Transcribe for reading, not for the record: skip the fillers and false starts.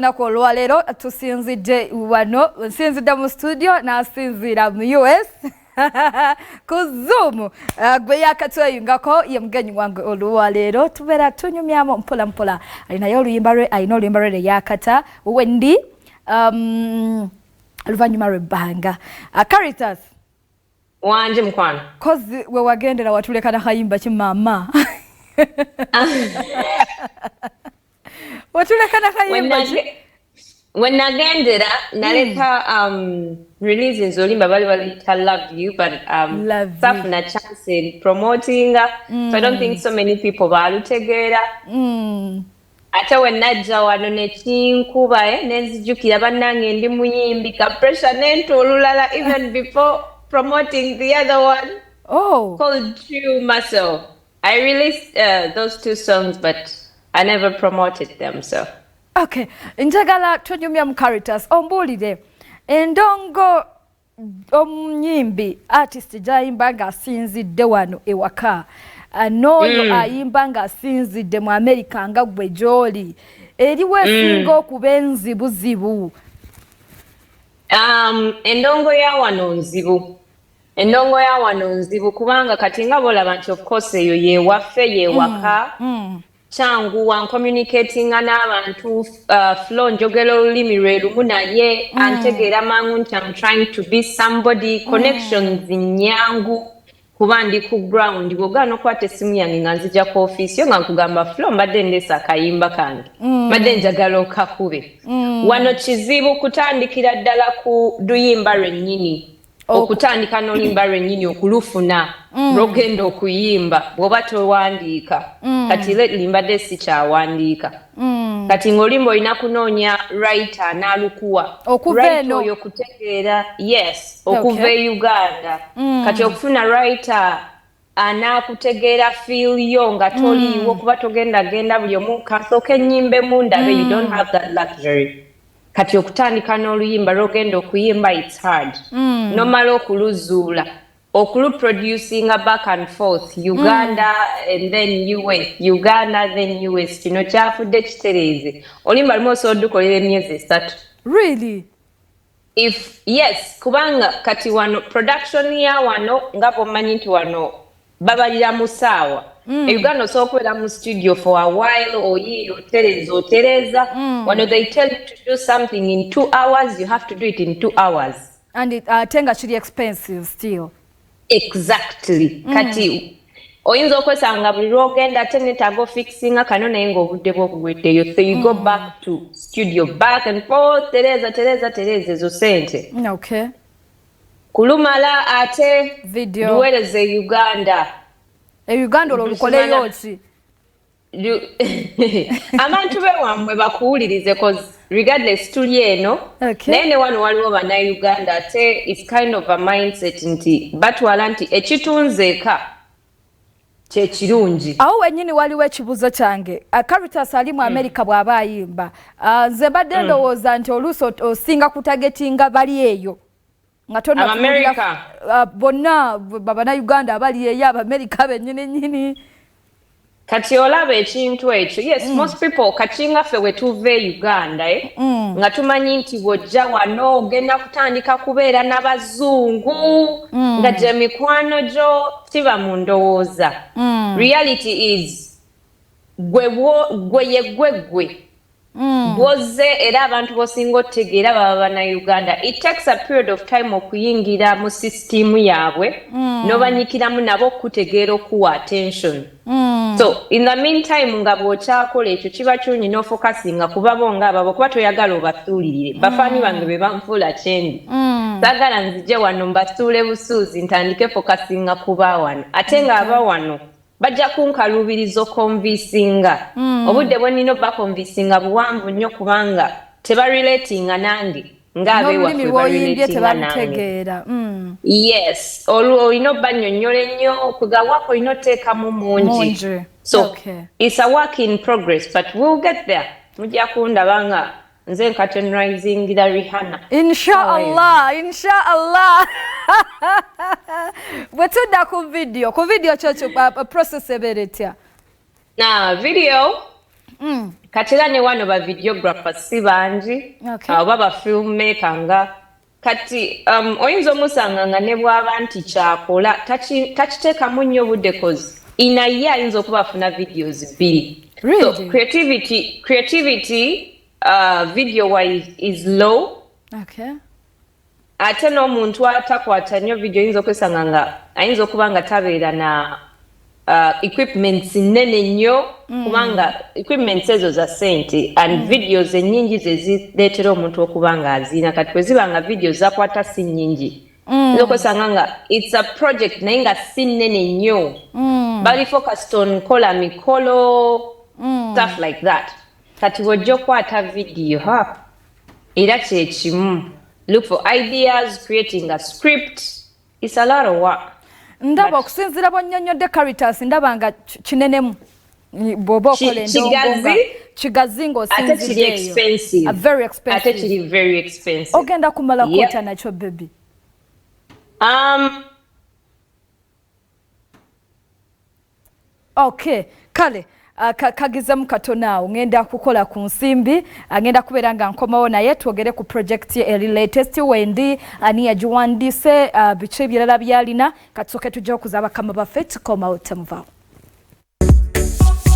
Nako olwaleero tusinzidde wano nsinzidde mu studio nasinzira mu US ku Zoom gwe yakatweyungako ye mugenyi wange olwaleero tubeera tunyumyamu mpola mpola alinayo oluyimba lwe yakata wowe ndi oluvannyuma lw'ebbanga Karitas wanje mukwano kozi we wagendera watuleka nakayimba kimama watuleka nakayimba when nagendera naleta releases olimba bali I love you but safuna chance in promoting so I don't think so many people balutegeera ate when najja wano nekinkuba nenzijukira bannange ndi muyimbi ka pressure nentululala even before promoting the other one called True Muscle. I released those two songs but I never promoted them so okay njagala tunyumya mu Karitas ombuulire endongo Omuyimbi artist gyayimba ng'asinzidde wano ewaka n'oyo ayimba ng'asinzidde mu America nga gwe gy'oli eriwo esinga okuba enzibuzibu endongo ya wano nzibu kubanga kati nga bolaba nti of course eyo yewaffe yewaka changu communicating n'abantu flow njogera olulimi lwe lumu naye antegeera mangu nti I'm trying to be somebody connections nyangu kuba ndi ku ground bw'ogaana okwata essimu yange nga nzija ku office yo nga nkugamba flow mbadde ndeesa akayimba kange mbadde njagala okakube wano kizibu kutandikira ddala ku luyimba lwennyini okutandika n'oluyimba lwennyini okulufuna lw'ogenda okuyimba bw'oba towandiika kati limbadde sikyawandiika kati ng'olimba olina kunoonya writer n'alukuwa writer oyo okutegeera yes okuva e Uganda kati okufuna writer anaakutegeera feel yo nga toliiwo kuba genda buli omu kasooka ennyimba emu ndabe you don't have that luxury kati okutandika n'oluyimba lw'ogenda okuyimba it's hard nomala okuluzuula okuluproducinga back and forth Uganda and then US Uganda then US kino kyafudde kitereeze olimba limu osobola dukolera emyezi 3 really if yes kubanga kati wano production ya wano nga bw'omanyi nti wano babalira mu ssaawa Uganda osobola okubeera mu studio for a while oyiira otereza wano they tell you to do something in 2 hours you have to do it in 2 hours and it tenga kiri expensive still exactly kati oyinza okwesanga buli lwogenda ate netaaga ofixinga kano naye ng'obudde bw'obugweddeyo so you go back to studio back and forth tereza ezo sente okay kulumala ate video luweereze Uganda Uganda olukoleyo ki abantu bewammwe bakuwulirize cause regardless tuli eno naye ne wano waliwo bannayuganda ate it's kind of a mindset nti batwala nti ekitunzeeka kyekirungi awo wennyini waliwo ekibuzo kyange Karitas ali mu America bw'aba ayimba nze badde ndowooza nti oluusi osinga kutagetinga bali eyo nga America bonna bannayuganda abali eyo Abamerica bennyini kati olaba ekintu ekyo yes most people kacinga ffe we tuva e Uganda nga tumanyi nti bw'ojja wano ogenda kutandika kubeera n'abazungu nga gye mikwano gyo tiba mu ndowooza reality is gwe bwoze era abantu bosinga otegeera baba bannayuganda it takes a period of time okuyingira mu system yaabwe n'obanyikiramu nabo okutegeera okuwa attention so in the meantime nga bw'okyakola ekyo kiba kirungi n'ofokasinga kuba bo ng'ababo kuba toyagala obasuulirire bafaani bange be banfuula kyendi saagala nzije wano mbasuule busuuzi ntandike fokasinga kuba wano ate ng'aba wano bajja kunkaluubiriza okonvisinga obudde bwe nnina bakonvisinga buwanvu nnyo kubanga tebarelatinga nange ng'abeewaffe barelatinga nange yes olina obbannyonnyola ennyo okugawako olina oteekamu mungi so it's a work in progress but we'll get there mujja kundaba nga nze nkatenrizingira Rihanna inshallah bwe tudda ku video kyokyo process ebeera etya na video kati era ne wano ba videographers si bangi oba ba filmmaker nga kati oyinza omusanga nga ne bw'aba nti kyakola takiteekamu nnyo budde cause inaye ayinza okuba afuna videos 2. So creativity video wise is low. Ate n'omuntu atakwata nnyo video ayinza okwesanga nga ayinza okuba nga tabeera na equipments nnene nnyo kubanga equipments ezo za ssente and videos ennyingi ze zireetera omuntu okuba nga azina kati bwe ziba nga videos zakwata si nnyingi ayinza okwesanga nga it's a project naye nga si nnene nnyo bali focused on kola mikolo stuff like that kati bw'ojja okwata video era kyekimu look for ideas, creating a script. It's a lot of work. Ndaba okusinziira bw'onnyonnyodde Karitas ndaba nga kinenemu bw'oba okola endongo kigazi ng'osinziddeeyo. Very expensive. Ate kiri very expensive. Ogenda kumala kwota nakyo baby? Okay, kale. Kagizemu katono awo ngenda kukola ku nsimbi ngenda kubeera nga nkomawo naye twogere ku project eri latest wendi ani yagiwandiise biki ebirala byalina katusooke tujja okuza bakama baffe tukomawo temuvawo.